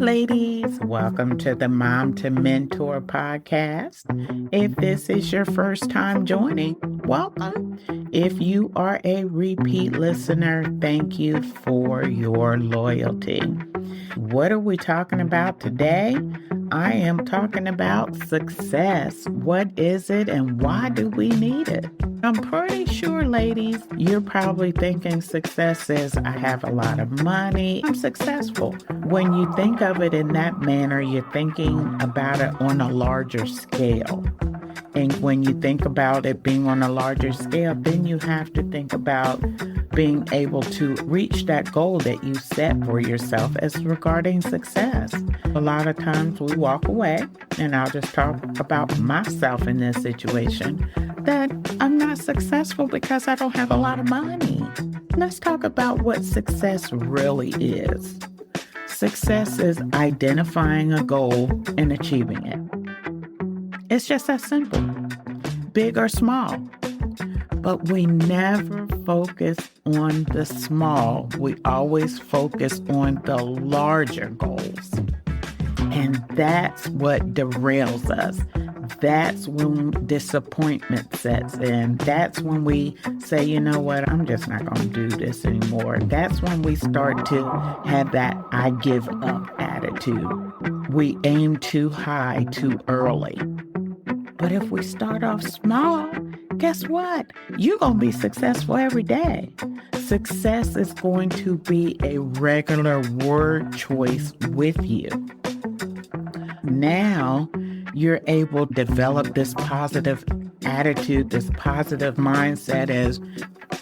Ladies, welcome to the Mom2Mentor podcast. If this is your first time joining, welcome. If you are a repeat listener, thank you for your loyalty. What are we talking about today? I am talking about success. What is it and why do we need it? I'm pretty sure, ladies, you're probably thinking success is I have a lot of money, I'm successful. When you think of it in that manner, you're thinking about it on a larger scale. And when you think about it being on a larger scale, then you have to think about being able to reach that goal that you set for yourself as regarding success. A lot of times we walk away, and I'll just talk about myself in this situation, that I'm not successful because I don't have a lot of money. Let's talk about what success really is. Success is identifying a goal and achieving it. It's just that simple, big or small. But we never focus on the small. We always focus on the larger goals. And that's what derails us. That's when disappointment sets in. That's when we say, you know what, I'm just not going to do this anymore. That's when we start to have that I give up attitude. We aim too high too early. But if we start off small, guess what? You're going to be successful every day. Success is going to be a regular word choice with you. Now, you're able to develop this positive attitude, this positive mindset as,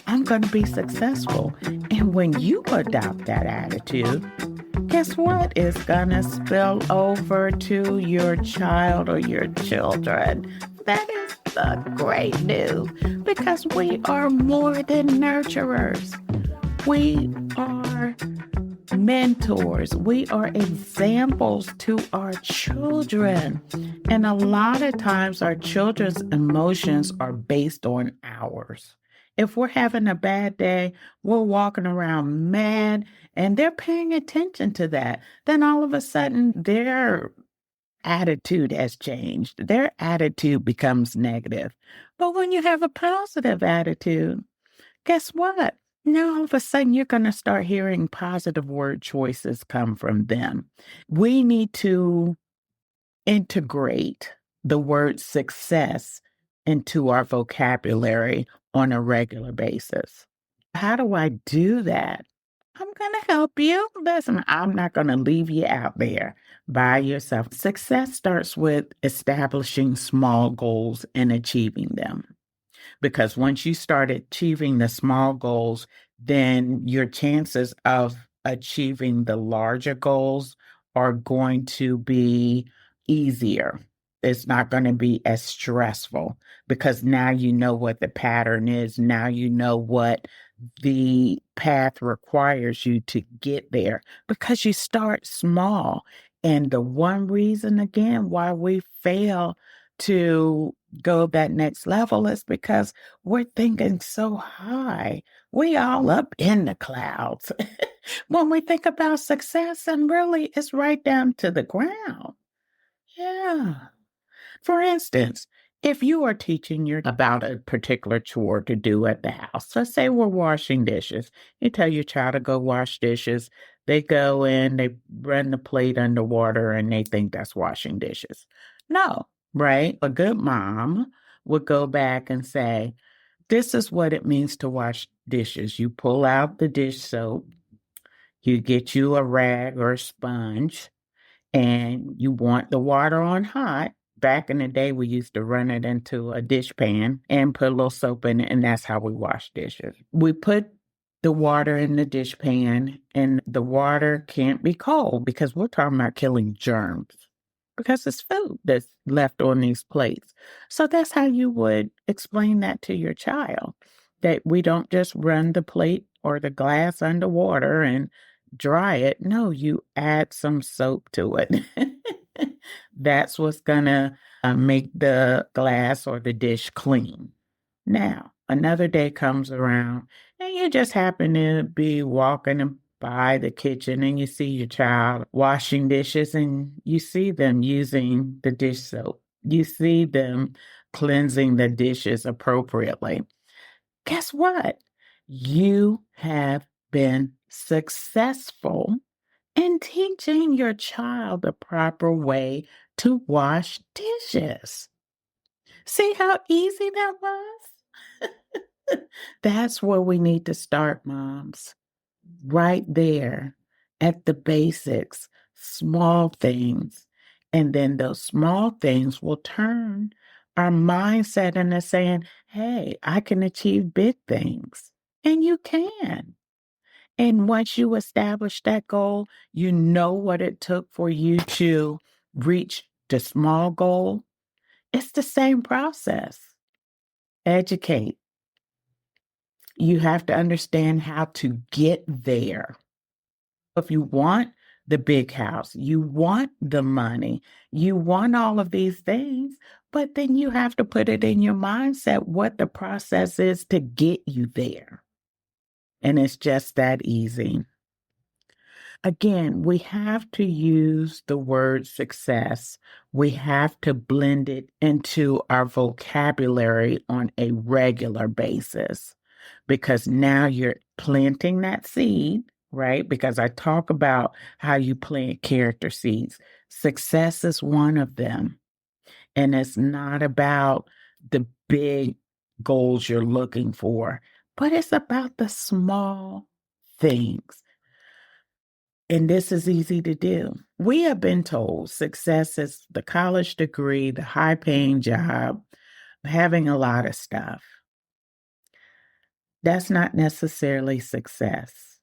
I'm going to be successful. And when you adopt that attitude, guess what? It's going to spill over to your child or your children. That is the great news because we are more than nurturers. We are mentors. We are examples to our children. And a lot of times our children's emotions are based on ours. If we're having a bad day, we're walking around mad and they're paying attention to that. Then all of a sudden their attitude has changed. Their attitude becomes negative. But when you have a positive attitude, guess what? Now all of a sudden you're going to start hearing positive word choices come from them. We need to integrate the word success into our vocabulary on a regular basis. How do I do that? I'm going to help you. Listen, I'm not going to leave you out there by yourself. Success starts with establishing small goals and achieving them. Because once you start achieving the small goals, then your chances of achieving the larger goals are going to be easier. It's not going to be as stressful because now you know what the pattern is. Now you know what the path requires you to get there because you start small. And the one reason, again, why we fail to go that next level is because we're thinking so high. We all up in the clouds when we think about success, and really it's right down to the ground. Yeah. For instance, if you are teaching about a particular chore to do at the house, let's say we're washing dishes. You tell your child to go wash dishes. They go in, they run the plate underwater, and they think that's washing dishes. No, right? A good mom would go back and say, this is what it means to wash dishes. You pull out the dish soap, you get you a rag or a sponge, and you want the water on hot. Back in the day, we used to run it into a dish pan and put a little soap in it, and that's how we wash dishes. We put the water in the dish pan, and the water can't be cold because we're talking about killing germs because it's food that's left on these plates. So that's how you would explain that to your child, that we don't just run the plate or the glass underwater and dry it. No, you add some soap to it. That's what's going to make the glass or the dish clean. Now, another day comes around and you just happen to be walking by the kitchen and you see your child washing dishes and you see them using the dish soap. You see them cleansing the dishes appropriately. Guess what? You have been successful in teaching your child the proper way to wash dishes. See how easy that was? That's where we need to start, moms. Right there at the basics, small things. And then those small things will turn our mindset into saying, hey, I can achieve big things. And you can. And once you establish that goal, you know what it took for you to reach the small goal. It's the same process. Educate. You have to understand how to get there. If you want the big house, you want the money, you want all of these things, but then you have to put it in your mindset what the process is to get you there. And it's just that easy. Again, we have to use the word success. We have to blend it into our vocabulary on a regular basis because now you're planting that seed, right? Because I talk about how you plant character seeds. Success is one of them. And it's not about the big goals you're looking for, but it's about the small things. And this is easy to do. We have been told success is the college degree, the high paying job, having a lot of stuff. That's not necessarily success.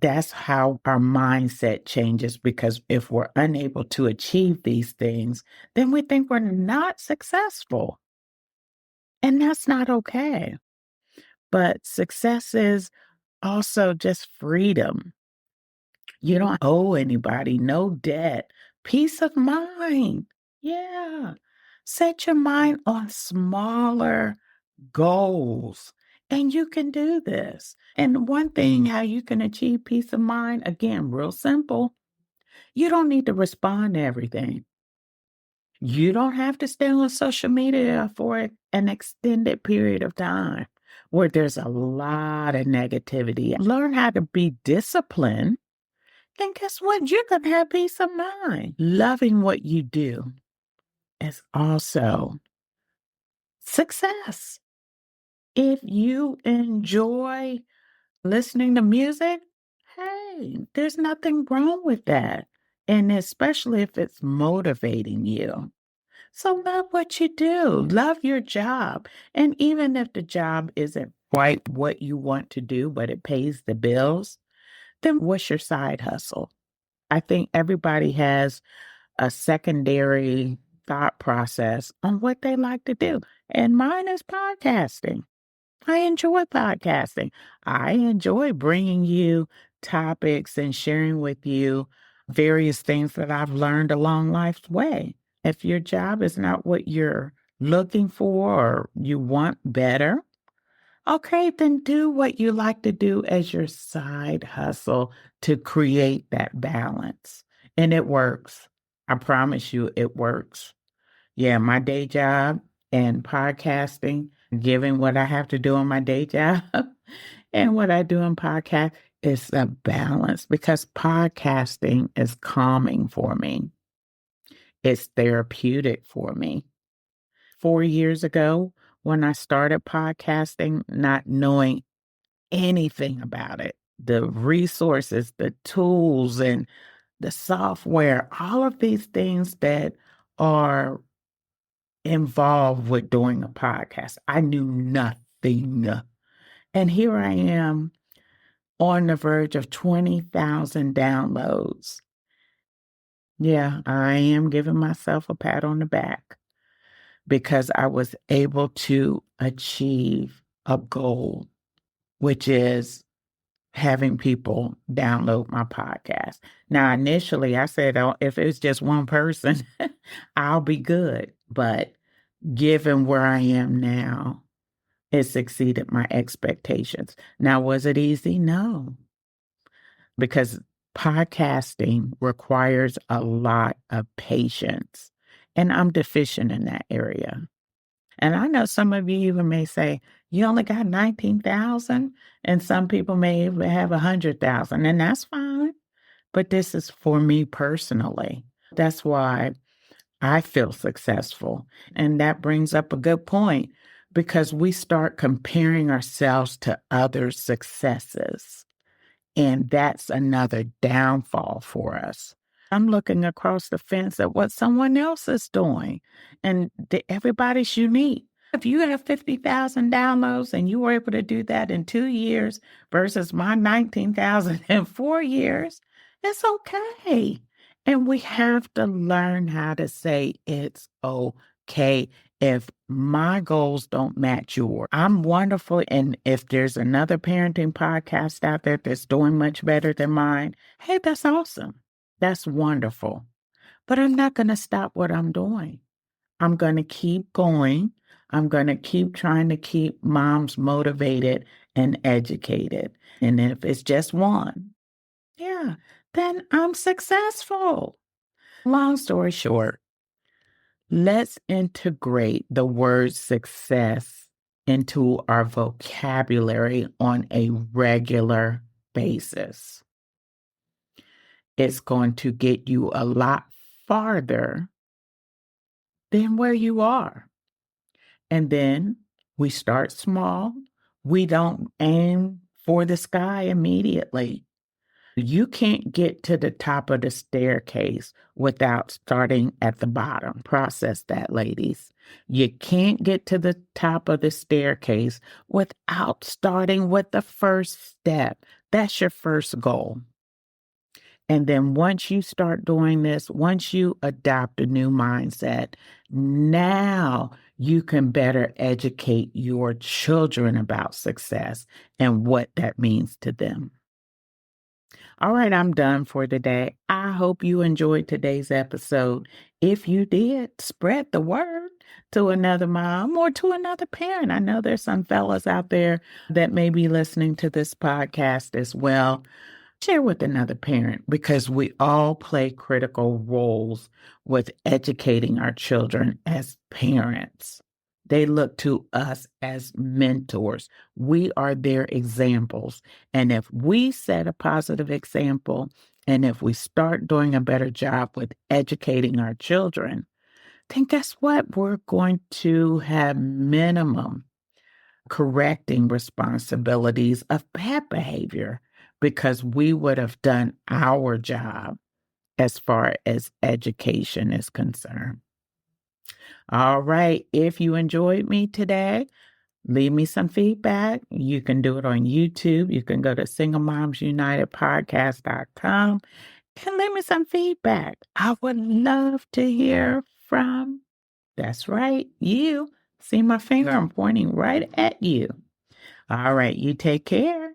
That's how our mindset changes because if we're unable to achieve these things, then we think we're not successful. And that's not okay. But success is also just freedom. You don't owe anybody, no debt, peace of mind. Yeah. Set your mind on smaller goals, and you can do this. And one thing, how you can achieve peace of mind, again, real simple. You don't need to respond to everything. You don't have to stay on social media for an extended period of time where there's a lot of negativity. Learn how to be disciplined. Then guess what? You're going to have peace of mind. Loving what you do is also success. If you enjoy listening to music, hey, there's nothing wrong with that. And especially if it's motivating you. So love what you do, love your job. And even if the job isn't quite what you want to do, but it pays the bills, then what's your side hustle? I think everybody has a secondary thought process on what they like to do. And mine is podcasting. I enjoy podcasting. I enjoy bringing you topics and sharing with you various things that I've learned along life's way. If your job is not what you're looking for or you want better, okay, then do what you like to do as your side hustle to create that balance. And it works. I promise you, it works. Yeah, my day job and podcasting, given what I have to do on my day job and what I do in podcast is a balance because podcasting is calming for me. It's therapeutic for me. 4 years ago, when I started podcasting, not knowing anything about it, the resources, the tools, and the software, all of these things that are involved with doing a podcast. I knew nothing. And here I am on the verge of 20,000 downloads. Yeah, I am giving myself a pat on the back because I was able to achieve a goal, which is having people download my podcast. Now, initially, I said, oh, if it's just one person, I'll be good. But given where I am now, it's exceeded my expectations. Now, was it easy? No. because podcasting requires a lot of patience, and I'm deficient in that area. And I know some of you even may say, you only got 19,000, and some people may even have 100,000, and that's fine. But this is for me personally. That's why I feel successful. And that brings up a good point because we start comparing ourselves to others' successes. And that's another downfall for us. I'm looking across the fence at what someone else is doing, and everybody's unique. If you have 50,000 downloads and you were able to do that in 2 years versus my 19,000 in 4 years, it's okay. And we have to learn how to say it's okay if my goals don't match yours. I'm wonderful. And if there's another parenting podcast out there that's doing much better than mine, hey, that's awesome. That's wonderful. But I'm not going to stop what I'm doing. I'm going to keep going. I'm going to keep trying to keep moms motivated and educated. And if it's just one, yeah, then I'm successful. Long story short, let's integrate the word success into our vocabulary on a regular basis. It's going to get you a lot farther than where you are. And then we start small. We don't aim for the sky immediately. You can't get to the top of the staircase without starting at the bottom. Process that, ladies. You can't get to the top of the staircase without starting with the first step. That's your first goal. And then once you start doing this, once you adopt a new mindset, now you can better educate your children about success and what that means to them. All right, I'm done for today. I hope you enjoyed today's episode. If you did, spread the word to another mom or to another parent. I know there's some fellas out there that may be listening to this podcast as well. Share with another parent because we all play critical roles with educating our children as parents. They look to us as mentors. We are their examples. And if we set a positive example, and if we start doing a better job with educating our children, then guess what? We're going to have minimum correcting responsibilities of bad behavior because we would have done our job as far as education is concerned. All right. If you enjoyed me today, leave me some feedback. You can do it on YouTube. You can go to singlemomsunitedpodcast.com and leave me some feedback. I would love to hear from, that's right, you. See my finger? I'm pointing right at you. All right, you take care.